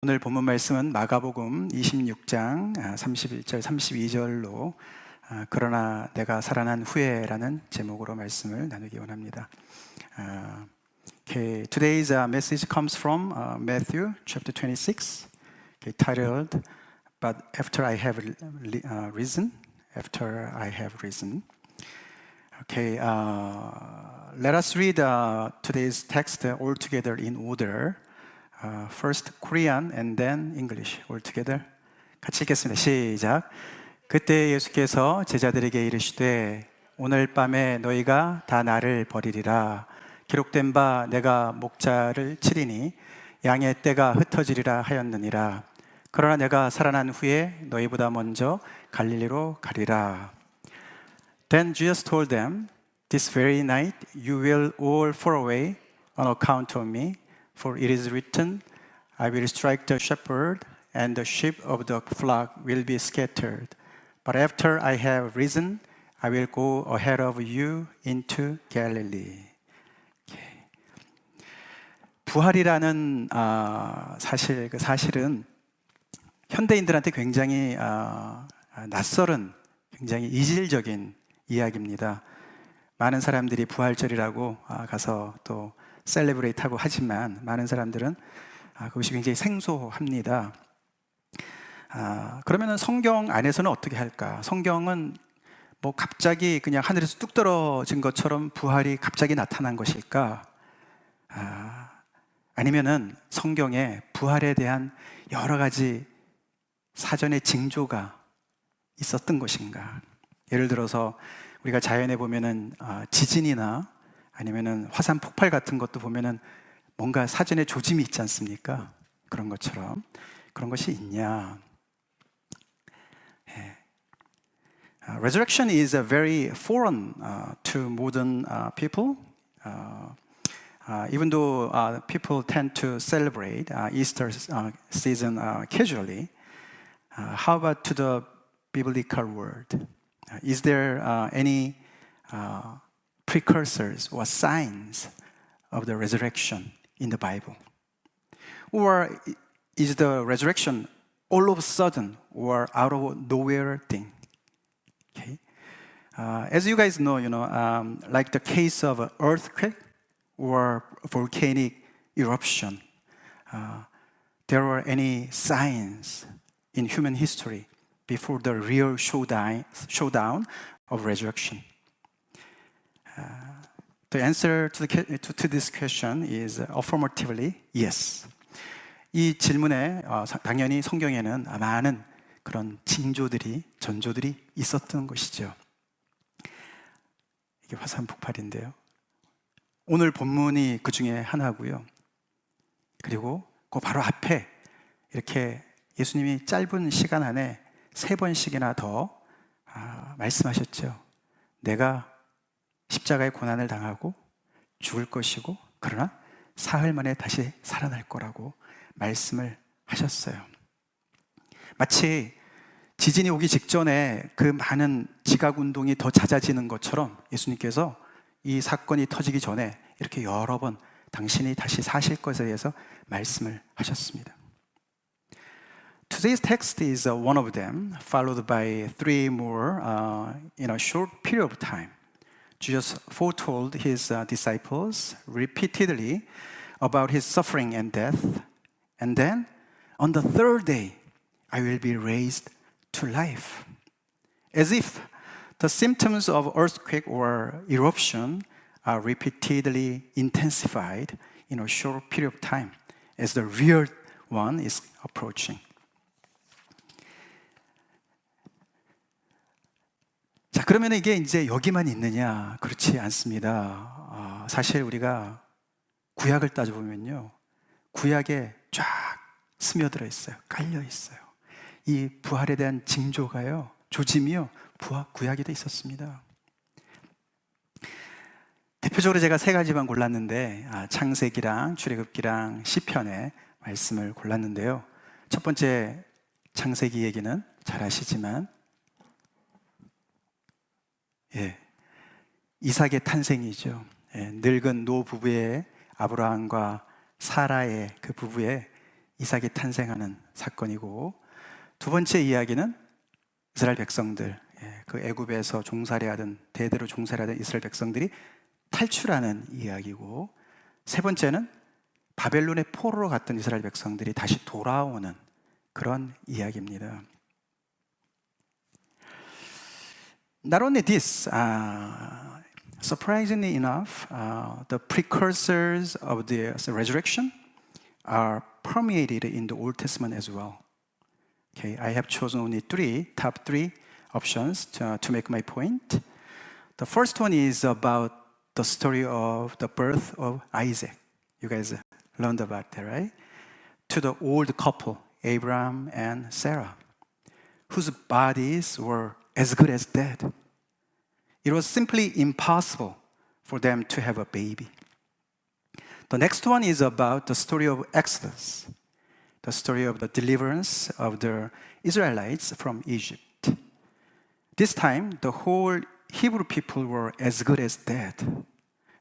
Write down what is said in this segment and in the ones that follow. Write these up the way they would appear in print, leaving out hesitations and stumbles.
오늘 본문 말씀은 마가복음 26장 31절 32절로 그러나 내가 살아난 후에라는 제목으로 말씀을 나누기 원합니다. Today's message comes from Matthew chapter 26, titled But After I Have Risen. After I have risen. Let us read today's text all together in order. First Korean and then English all together. 같이 읽겠습니다. 시작. 그때 예수께서 제자들에게 이르시되 오늘 밤에 너희가 다 나를 버리리라. 기록된 바 내가 목자를 치리니 양의 떼가 흩어지리라 하였느니라. 그러나 내가 살아난 후에 너희보다 먼저 갈릴리로 가리라. Then Jesus told them, This very night you will all fall away on account of me. For it is written, I will strike the shepherd, and the sheep of the flock will be scattered. But after I have risen, I will go ahead of you into Galilee. 부활이라는 사실은 현대인들한테 굉장히 낯설은, 굉장히 이질적인 이야기입니다. 많은 사람들이 부활절이라고 가서 또 셀레브레이트하고 하지만 많은 사람들은 그것이 굉장히 생소합니다. 그러면 성경 안에서는 어떻게 할까? 성경은 뭐 갑자기 그냥 하늘에서 뚝 떨어진 것처럼 부활이 갑자기 나타난 것일까? 아니면은 성경에 부활에 대한 여러 가지 사전의 징조가 있었던 것인가? 예를 들어서 우리가 자연에 보면은 지진이나 아니면은 화산 폭발 같은 것도 보면은 뭔가 사전에 조짐이 있지 않습니까? 그런 것처럼 그런 것이 있냐? Resurrection is very foreign to modern people. Even though people tend to celebrate Easter season casually, how about to the biblical world? Is there any precursors or signs of the resurrection in the Bible? Or is the resurrection all of a sudden or out of nowhere thing? Okay. As you guys know, like the case of an earthquake or volcanic eruption, there were any signs in human history before the real showdown of resurrection? The answer to this question is affirmatively yes. 이 질문에 당연히 성경에는 많은 그런 징조들이, 전조들이 있었던 것이죠. 이게 화산 폭발인데요. 오늘 본문이 그 중에 하나고요. 그리고 그 바로 앞에 이렇게 예수님이 짧은 시간 안에 3번씩이나 더 말씀하셨죠. 내가 십자가의 고난을 당하고 죽을 것이고 그러나 사흘 만에 다시 살아날 거라고 말씀을 하셨어요. 마치 지진이 오기 직전에 그 많은 지각운동이 더 잦아지는 것처럼 예수님께서 이 사건이 터지기 전에 이렇게 여러 번 당신이 다시 사실 것에 대해서 말씀을 하셨습니다. Today's text is one of them, followed by 3 more in a short period of time. Jesus foretold his disciples repeatedly about his suffering and death, and then on the third day, I will be raised to life. As if the symptoms of earthquake or eruption are repeatedly intensified in a short period of time as the real one is approaching. 자, 그러면 이게 이제 여기만 있느냐? 그렇지 않습니다. 사실 우리가 구약을 따져보면요. 구약에 쫙 스며들어 있어요. 깔려 있어요. 이 부활에 대한 징조가요. 조짐이요. 구약에도 있었습니다. 대표적으로 제가 3가지만 골랐는데 창세기랑 출애굽기랑 시편의 말씀을 골랐는데요. 첫 번째 창세기 얘기는 잘 아시지만 이삭의 탄생이죠. 늙은 노 부부의 아브라함과 사라의 그 부부의 이삭이 탄생하는 사건이고, 두 번째 이야기는 이스라엘 백성들, 그 애굽에서 종살이하던 대대로 종살이하던 이스라엘 백성들이 탈출하는 이야기고, 세 번째는 바벨론의 포로로 갔던 이스라엘 백성들이 다시 돌아오는 그런 이야기입니다. Not only this, surprisingly enough, the precursors of the resurrection are permeated in the Old Testament as well. Okay, I have chosen only top three options to make my point. The first one is about the story of the birth of Isaac. You guys learned about that, right? To the old couple, Abraham and Sarah, whose bodies were as good as dead. It was simply impossible for them to have a baby. The next one is about the story of Exodus, the story of the deliverance of the Israelites from Egypt. This time, the whole Hebrew people were as good as dead,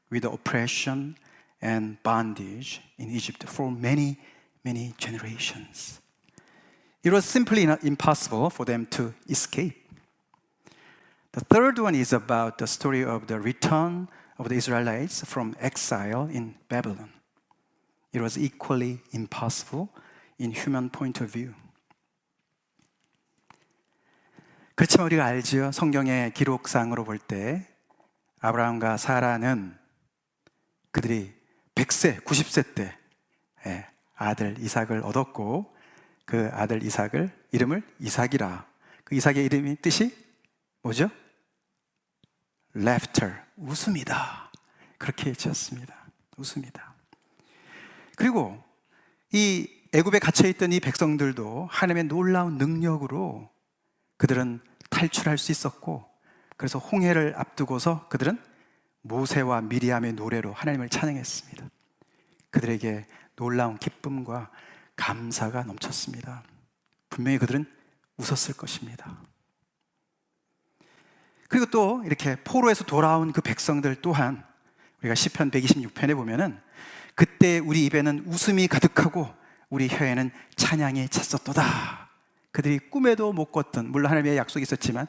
with oppression and bondage in Egypt for many, many generations. It was simply impossible for them to escape. The third one is about the story of the return of the Israelites from exile in Babylon. It was equally impossible in human point of view. 그렇지만 우리가 알죠. 성경의 기록상으로 볼 때 아브라함과 사라는 그들이 100세, 90세 때 아들 이삭을 얻었고, 그 아들 이삭을 이름을 이삭이라. 그 이삭의 이름이 뜻이 뭐죠? Laughter, 웃음이다. 그렇게 지었습니다. 웃음이다. 그리고 이 애굽에 갇혀있던 이 백성들도 하나님의 놀라운 능력으로 그들은 탈출할 수 있었고, 그래서 홍해를 앞두고서 그들은 모세와 미리암의 노래로 하나님을 찬양했습니다. 그들에게 놀라운 기쁨과 감사가 넘쳤습니다. 분명히 그들은 웃었을 것입니다. 그리고 또 이렇게 포로에서 돌아온 그 백성들 또한 우리가 시편 126편에 보면은 그때 우리 입에는 웃음이 가득하고 우리 혀에는 찬양이 찼었도다. 그들이 꿈에도 못 꿨던, 물론 하나님의 약속이 있었지만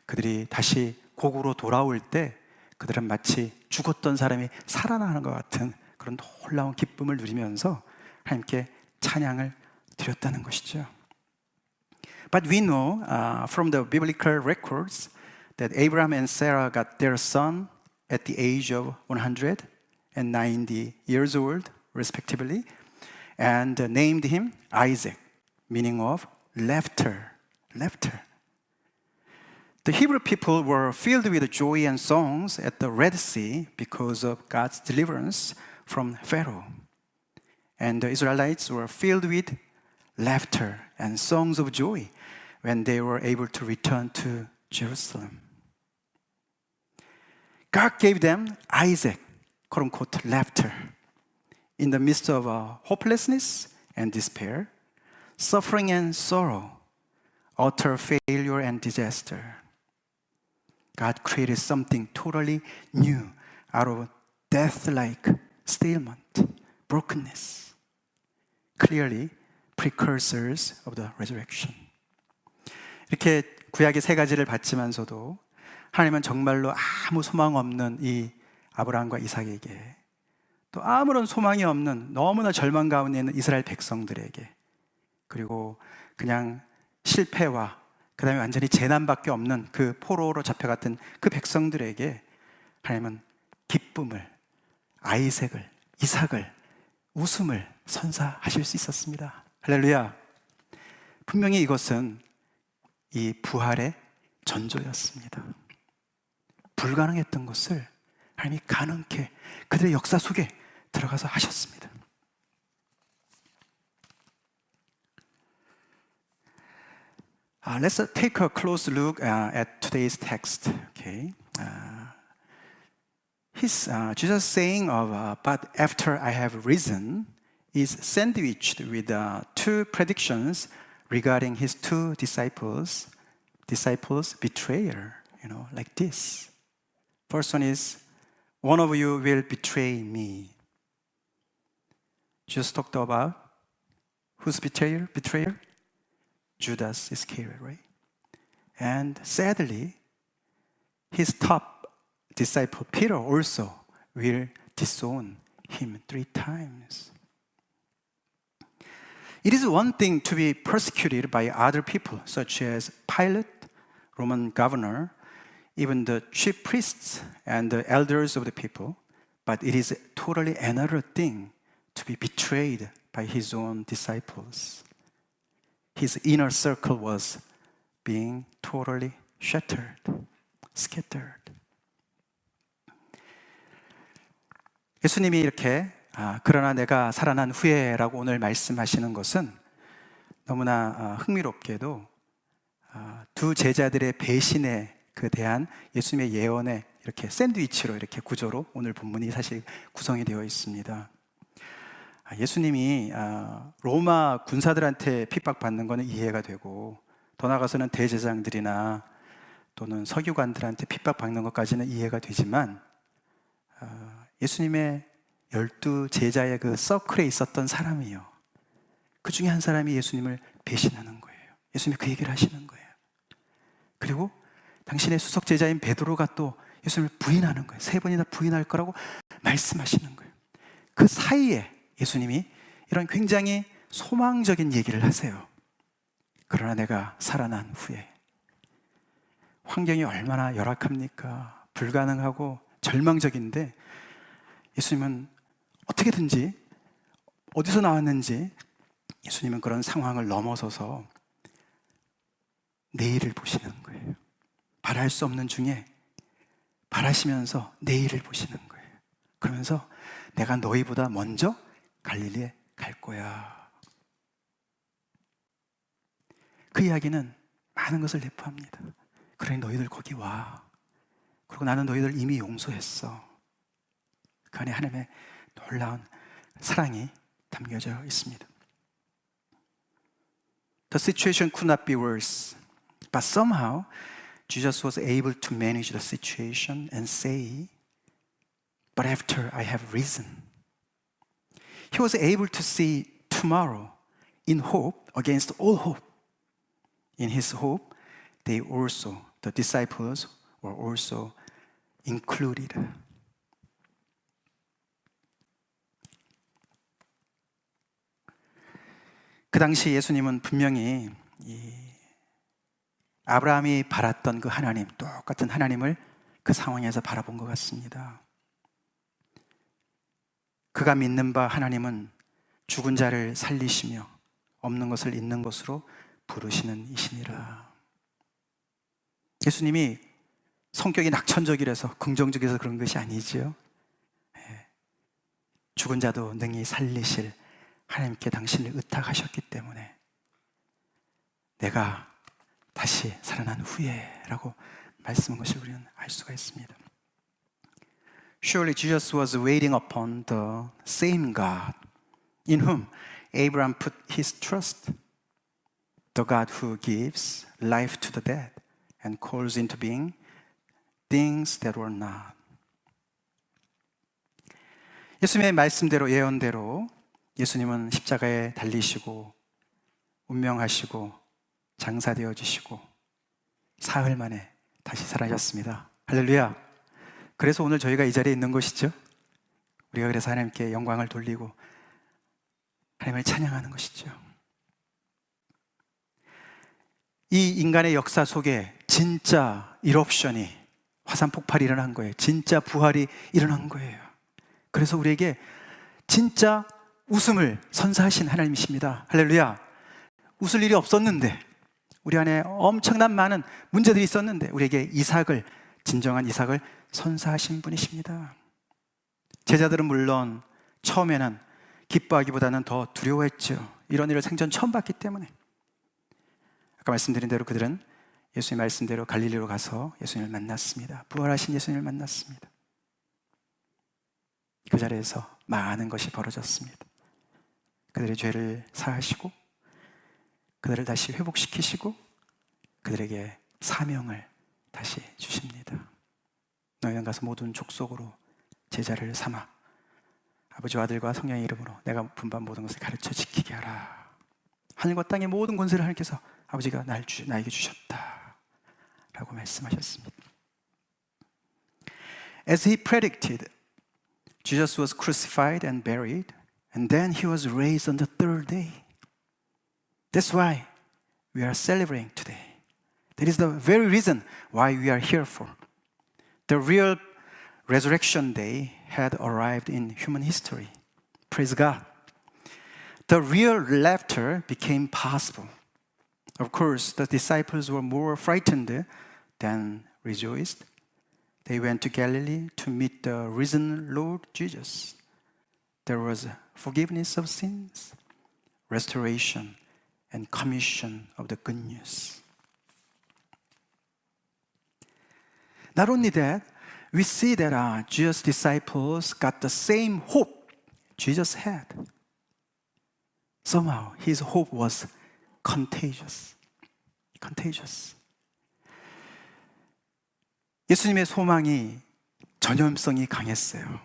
그들이 다시 고국으로 돌아올 때 그들은 마치 죽었던 사람이 살아나는 것 같은 그런 놀라운 기쁨을 누리면서 하나님께 찬양을 드렸다는 것이죠. But we know from the biblical records that Abraham and Sarah got their son at the age of 190 years old, respectively, and named him Isaac, meaning of laughter. Laughter. The Hebrew people were filled with joy and songs at the Red Sea because of God's deliverance from Pharaoh. And the Israelites were filled with laughter and songs of joy when they were able to return to Jerusalem. God gave them Isaac, quote unquote, laughter. In the midst of hopelessness and despair, suffering and sorrow, utter failure and disaster, God created something totally new out of death-like stalemate, brokenness. Clearly, precursors of the resurrection. 이렇게 구약의 세 가지를 받지만서도 하나님은 정말로 아무 소망 없는 이 아브라함과 이삭에게, 또 아무런 소망이 없는 너무나 절망 가운데 있는 이스라엘 백성들에게, 그리고 그냥 실패와 그 다음에 완전히 재난밖에 없는 그 포로로 잡혀갔던 그 백성들에게 하나님은 기쁨을, 아이색을, 이삭을, 웃음을 선사하실 수 있었습니다. 할렐루야. 분명히 이것은 이 부활의 전조였습니다. 불가능했던 것을 하나님이 가능케 그들의 역사 속에 들어가서 하셨습니다. Let's take a close look at today's text. Okay, Jesus saying of "But after I have risen" is sandwiched with two predictions regarding his two disciples' betrayal. You know, like this. First one is, "One of you will betray me." Jesus talked about Who's betrayer? Betrayer? Judas Iscariot, right? And sadly, his top disciple Peter also will disown him 3 times. It is one thing to be persecuted by other people, such as Pilate, Roman governor, even the chief priests and the elders of the people, but it is totally another thing to be betrayed by his own disciples. His inner circle was being totally shattered, scattered. 예수님이 이렇게 그러나 내가 살아난 후에라고 오늘 말씀하시는 것은 너무나 흥미롭게도 두 제자들의 배신에 대한 예수님의 예언에 이렇게 샌드위치로 이렇게 구조로 오늘 본문이 사실 구성이 되어 있습니다. 예수님이 로마 군사들한테 핍박받는 것은 이해가 되고 더 나아가서는 대제사장들이나 또는 서기관들한테 핍박받는 것까지는 이해가 되지만 예수님의 12 제자의 그 서클에 있었던 사람이요, 그 중에 한 사람이 예수님을 배신하는 거예요. 예수님이 그 얘기를 하시는 거예요. 그리고 당신의 수석 제자인 베드로가 또 예수님을 부인하는 거예요. 3번이나 부인할 거라고 말씀하시는 거예요. 그 사이에 예수님이 이런 굉장히 소망적인 얘기를 하세요. 그러나 내가 살아난 후에. 환경이 얼마나 열악합니까? 불가능하고 절망적인데 예수님은 어떻게든지 어디서 나왔는지 예수님은 그런 상황을 넘어서서 내일을 보시는 거예요. 바랄 수 없는 중에 바라시면서 내일을 보시는 거예요. 그러면서 내가 너희보다 먼저 갈릴리에 갈 거야. 그 이야기는 많은 것을 내포합니다. 그러니 너희들 거기 와. 그리고 나는 너희들 이미 용서했어. 그 안에 하나님의 놀라운 사랑이 담겨져 있습니다. The situation could not be worse, but somehow Jesus was able to manage the situation and say, but after I have risen. He was able to see tomorrow in hope against all hope. In his hope, they also, the disciples, were also included. 그 당시 예수님은 분명히 아브라함이 바랐던 그 하나님, 똑같은 하나님을 그 상황에서 바라본 것 같습니다. 그가 믿는 바 하나님은 죽은 자를 살리시며 없는 것을 있는 것으로 부르시는 이시니라. 예수님이 성격이 낙천적이라서 긍정적이라서 그런 것이 아니지요. 죽은 자도 능히 살리실 하나님께 당신을 의탁하셨기 때문에 내가 다시 살아난 후에 라고 말씀한 것을 우리는 알 수가 있습니다. Surely Jesus was waiting upon the same God in whom Abraham put his trust, the God who gives life to the dead and calls into being things that were not. 예수님의 말씀대로 예언대로 예수님은 십자가에 달리시고 운명하시고 장사되어 지시고 사흘 만에 다시 살아셨습니다. 할렐루야. 그래서 오늘 저희가 이 자리에 있는 것이죠. 우리가 그래서 하나님께 영광을 돌리고 하나님을 찬양하는 것이죠. 이 인간의 역사 속에 진짜 일옵션이 화산 폭발이 일어난 거예요. 진짜 부활이 일어난 거예요. 그래서 우리에게 진짜 웃음을 선사하신 하나님이십니다. 할렐루야. 웃을 일이 없었는데, 우리 안에 엄청난 많은 문제들이 있었는데 우리에게 이삭을, 진정한 이삭을 선사하신 분이십니다. 제자들은 물론 처음에는 기뻐하기보다는 더 두려워했죠. 이런 일을 생전 처음 봤기 때문에. 아까 말씀드린 대로 그들은 예수님 말씀대로 갈릴리로 가서 예수님을 만났습니다. 부활하신 예수님을 만났습니다. 그 자리에서 많은 것이 벌어졌습니다. 그들의 죄를 사하시고 그들을 다시 회복시키시고 그들에게 사명을 다시 주십니다. 너희는 가서 모든 족속으로 제자를 삼아 아버지와 아들과 성령의 이름으로 내가 분반 모든 것을 가르쳐 지키게 하라. 하늘과 땅의 모든 권세를 하나님께서 아버지가 나에게 주셨다 라고 말씀하셨습니다. As he predicted, Jesus was crucified and buried, and then he was raised on the third day. That's why we are celebrating today. That is the very reason why we are here for. The real resurrection day had arrived in human history. Praise God. The real laughter became possible. Of course, the disciples were more frightened than rejoiced. They went to Galilee to meet the risen Lord Jesus. There was forgiveness of sins, restoration, and commission of the good news. Not only that, we see that Jesus' disciples got the same hope Jesus had. Somehow, his hope was contagious. Contagious. 예수님의 소망이 전염성이 강했어요.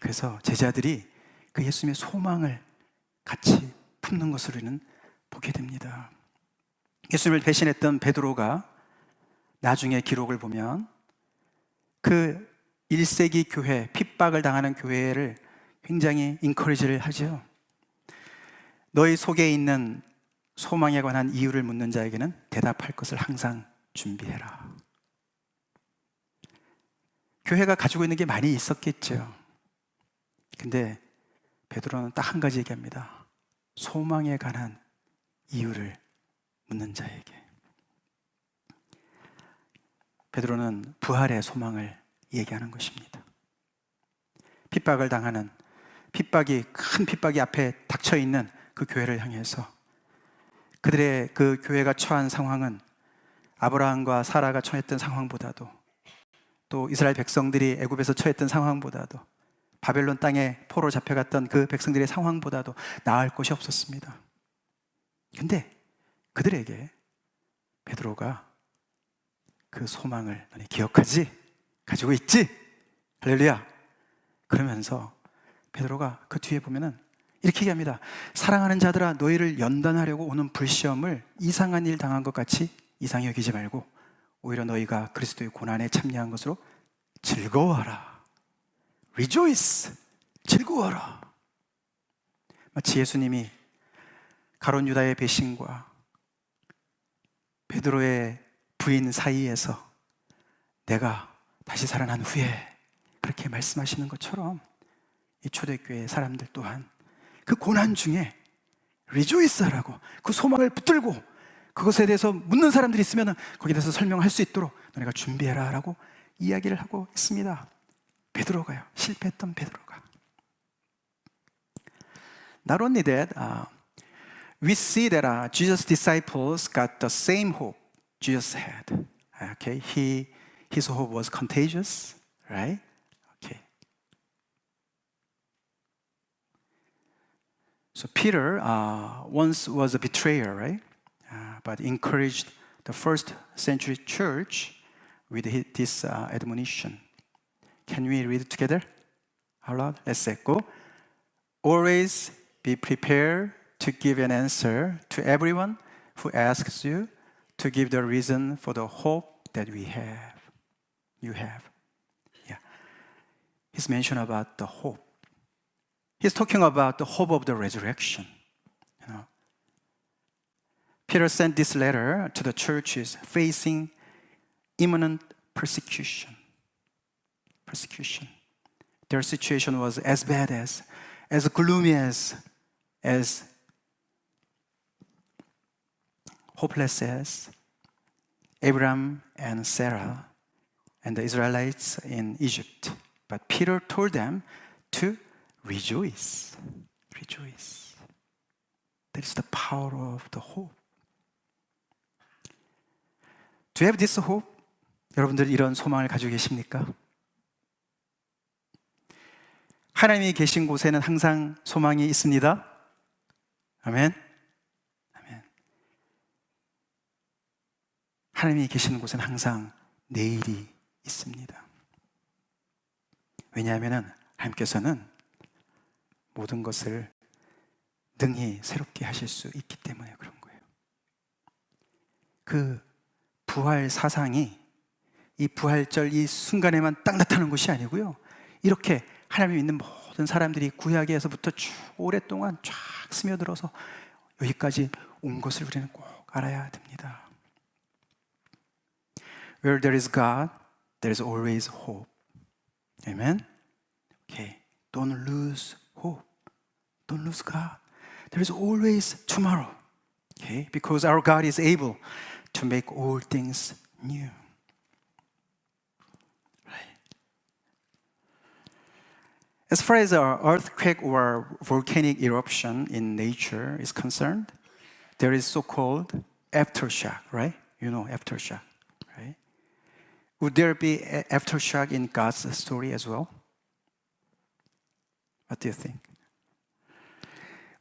그래서 제자들이 그 예수님의 소망을 같이 품는 것을 우리는 보게 됩니다. 예수님을 배신했던 베드로가 나중에 기록을 보면 그 1세기 교회, 핍박을 당하는 교회를 굉장히 인커리지를 하죠. 너희 속에 있는 소망에 관한 이유를 묻는 자에게는 대답할 것을 항상 준비해라. 교회가 가지고 있는 게 많이 있었겠죠. 근데 베드로는 딱 한 가지 얘기합니다. 소망에 관한 이유를 묻는 자에게. 베드로는 부활의 소망을 얘기하는 것입니다. 핍박을 당하는, 큰 핍박이 앞에 닥쳐 있는 그 교회를 향해서 그들의 그 교회가 처한 상황은 아브라함과 사라가 처했던 상황보다도, 또 이스라엘 백성들이 애굽에서 처했던 상황보다도, 바벨론 땅에 포로 잡혀갔던 그 백성들의 상황보다도 나을 것이 없었습니다. 근데 그들에게 베드로가 그 소망을 너네 기억하지? 가지고 있지? 할렐루야. 그러면서 베드로가 그 뒤에 보면은 이렇게 얘기합니다. 사랑하는 자들아, 너희를 연단하려고 오는 불시험을 이상한 일 당한 것 같이 이상히 여기지 말고 오히려 너희가 그리스도의 고난에 참여한 것으로 즐거워하라. Rejoice! 즐거워하라. 마치 예수님이 가룟 유다의 배신과 베드로의 부인 사이에서 내가 다시 살아난 후에 그렇게 말씀하시는 것처럼 이 초대교회 사람들 또한 그 고난 중에 rejoice하라고, 그 소망을 붙들고 그것에 대해서 묻는 사람들이 있으면 거기에 대해서 설명할 수 있도록 너네가 준비해라 라고 이야기를 하고 있습니다. 베드로가요, 실패했던 베드로가. Not only that, we see that Jesus' disciples got the same hope Jesus had. Okay, his hope was contagious, right? Okay. So Peter once was a betrayer, right? But encouraged the first century church with this admonition. Can we read it together? Out loud? Let's say, go. Always be prepared to give an answer to everyone who asks you to give the reason for the hope that we have. You have. Yeah. He's mentioned about the hope. He's talking about the hope of the resurrection. You know. Peter sent this letter to the churches facing imminent persecution. Persecution. Their situation was as bad as gloomy as hopeless as Abraham and Sarah and the Israelites in Egypt. But Peter told them to rejoice. Rejoice. That is the power of the hope. Do you have this hope? 여러분들 이런 소망을 가지고 계십니까? 하나님이 계신 곳에는 항상 소망이 있습니다. 아멘. 아멘. 하나님이 계시는 곳에는 항상 내일이 있습니다. 왜냐하면 하나님께서는 모든 것을 능히 새롭게 하실 수 있기 때문에 그런 거예요. 그 부활 사상이 이 부활절 이 순간에만 딱 나타나는 것이 아니고요, 이렇게 하나님 믿는 모든 사람들이 구약에서부터 쭉 오랫동안 쫙 스며들어서 여기까지 온 것을 우리는 꼭 알아야 됩니다. Where there is God, there is always hope. Amen? Okay. Don't lose hope. Don't lose God. There is always tomorrow. Okay? Because our God is able to make all things new. Right. As far as our earthquake or volcanic eruption in nature is concerned, there is so-called aftershock, right? You know aftershock, right? Would there be aftershock in God's story as well? What do you think?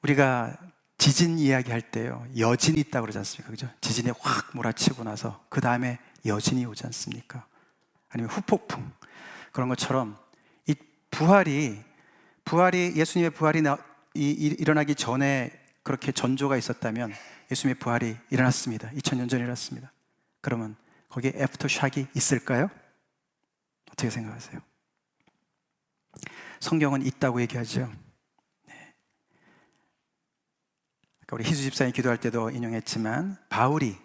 우리가 지진 이야기 할 때요, 여진이 있다고 그러지 않습니까? 그죠? 지진에 확 몰아치고 나서 그 다음에 여진이 오지 않습니까? 아니면 후폭풍. 그런 것처럼 이 부활이 예수님의 부활이 일어나기 전에 그렇게 전조가 있었다면 예수님의 부활이 일어났습니다. 2000년 전에 일어났습니다. 그러면 거기에 애프터샥이 있을까요? 어떻게 생각하세요? 성경은 있다고 얘기하죠. 네. 우리 희수 집사님 기도할 때도 인용했지만, 바울이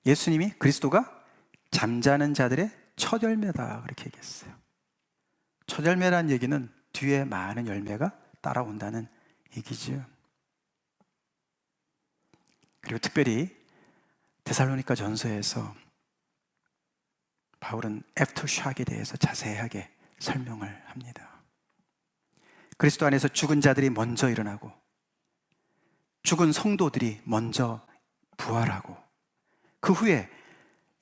예수님이 그리스도가 잠자는 자들의 첫 열매다 그렇게 얘기했어요. 첫 열매라는 얘기는 뒤에 많은 열매가 따라온다는 얘기죠. 그리고 특별히 데살로니가 전서에서 바울은 애프터샥에 대해서 자세하게 설명을 합니다. 그리스도 안에서 죽은 자들이 먼저 일어나고 죽은 성도들이 먼저 부활하고, 그 후에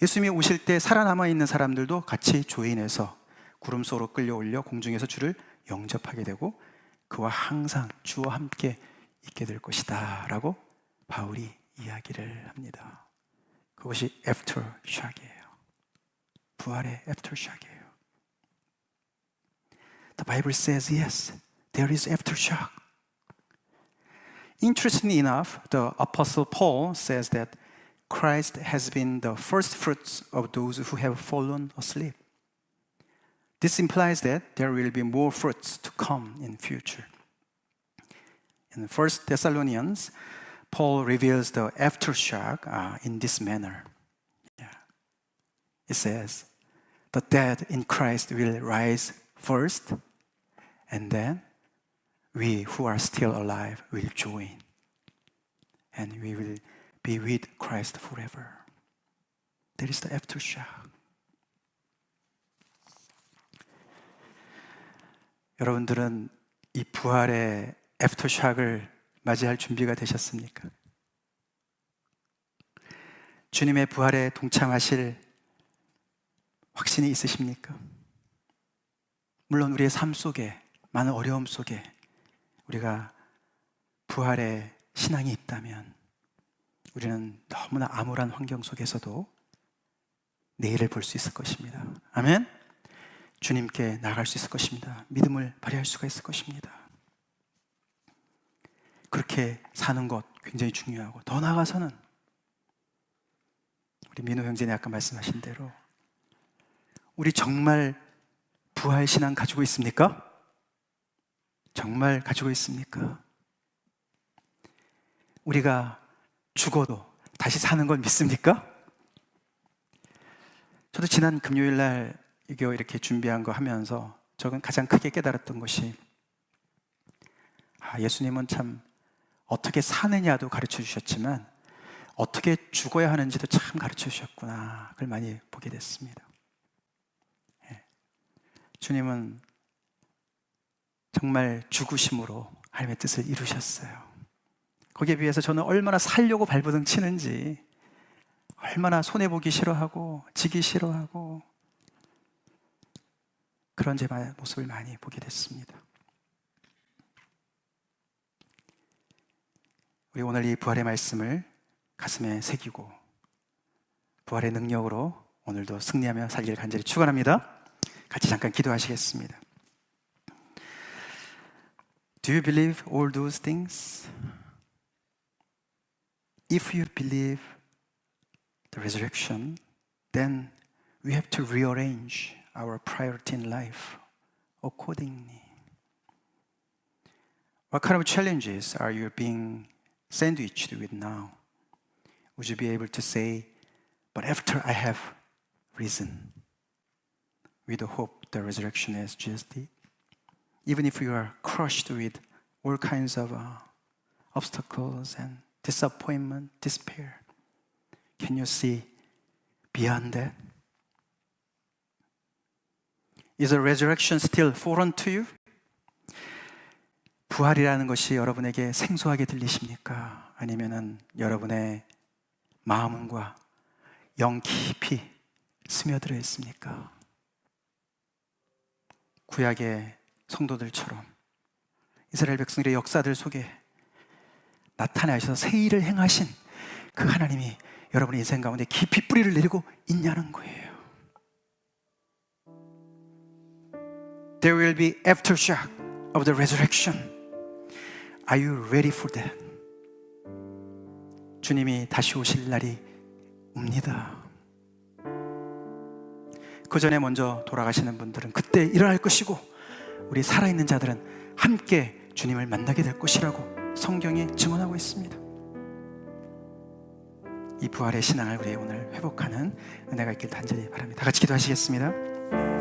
예수님이 오실 때 살아남아 있는 사람들도 같이 조인해서 구름 속으로 끌려올려 공중에서 주를 영접하게 되고 그와 항상 주와 함께 있게 될 것이다 라고 바울이 이야기를 합니다. 그것이 애프터샥이에요. 부활의 애프터샥이에요. The Bible says yes, there is aftershock. Interestingly enough, the Apostle Paul says that Christ has been the first fruits of those who have fallen asleep. This implies that there will be more fruits to come in future. In 1 Thessalonians, Paul reveals the aftershock in this manner. It says, the dead in Christ will rise first, and then we who are still alive will join, and we will be with Christ forever. That is the aftershock. 여러분들은 이 부활의 애프터샥을 맞이할 준비가 되셨습니까? 주님의 부활에 동참하실 확신이 있으십니까? 물론 우리의 삶 속에, 많은 어려움 속에 우리가 부활의 신앙이 있다면 우리는 너무나 암울한 환경 속에서도 내일을 볼 수 있을 것입니다. 아멘? 주님께 나아갈 수 있을 것입니다. 믿음을 발휘할 수가 있을 것입니다. 그렇게 사는 것 굉장히 중요하고, 더 나아가서는 우리 민호 형제님 아까 말씀하신 대로 우리 정말 부활 신앙 가지고 있습니까? 정말 가지고 있습니까? 우리가 죽어도 다시 사는 걸 믿습니까? 저도 지난 금요일 날 이렇게 준비한 거 하면서 저는 가장 크게 깨달았던 것이, 예수님은 참 어떻게 사느냐도 가르쳐 주셨지만 어떻게 죽어야 하는지도 참 가르쳐 주셨구나, 그걸 많이 보게 됐습니다. 주님은 정말 죽으심으로 하나님의 뜻을 이루셨어요. 거기에 비해서 저는 얼마나 살려고 발버둥 치는지, 얼마나 손해보기 싫어하고 지기 싫어하고 그런 제 모습을 많이 보게 됐습니다. 우리 오늘 이 부활의 말씀을 가슴에 새기고 부활의 능력으로 오늘도 승리하며 살기를 간절히 축원합니다. 같이 잠깐 기도하시겠습니다. Do you believe all those things? if you believe the resurrection, then we have to rearrange our priority in life accordingly. What kind of challenges are you being sandwiched with now? Would you be able to say, but after I have risen, with the hope the resurrection as Jesus did? Even if you are crushed with all kinds of obstacles and disappointment, despair, can you see beyond that? Is the resurrection still foreign to you? 부활이라는 것이 여러분에게 생소하게 들리십니까? 아니면은 여러분의 마음과 영 깊이 스며들어 있습니까? 구약의 성도들처럼 이스라엘 백성들의 역사들 속에 나타나셔서 새 일을 행하신 그 하나님이 여러분의 인생 가운데 깊이 뿌리를 내리고 있냐는 거예요. There will be aftershock of the resurrection. Are you ready for that? 주님이 다시 오실 날이 옵니다. 그 전에 먼저 돌아가시는 분들은 그때 일어날 것이고, 우리 살아있는 자들은 함께 주님을 만나게 될 것이라고 성경이 증언하고 있습니다. 이 부활의 신앙을 우리 오늘 회복하는 은혜가 있길 간절히 바랍니다. 다 같이 기도하시겠습니다.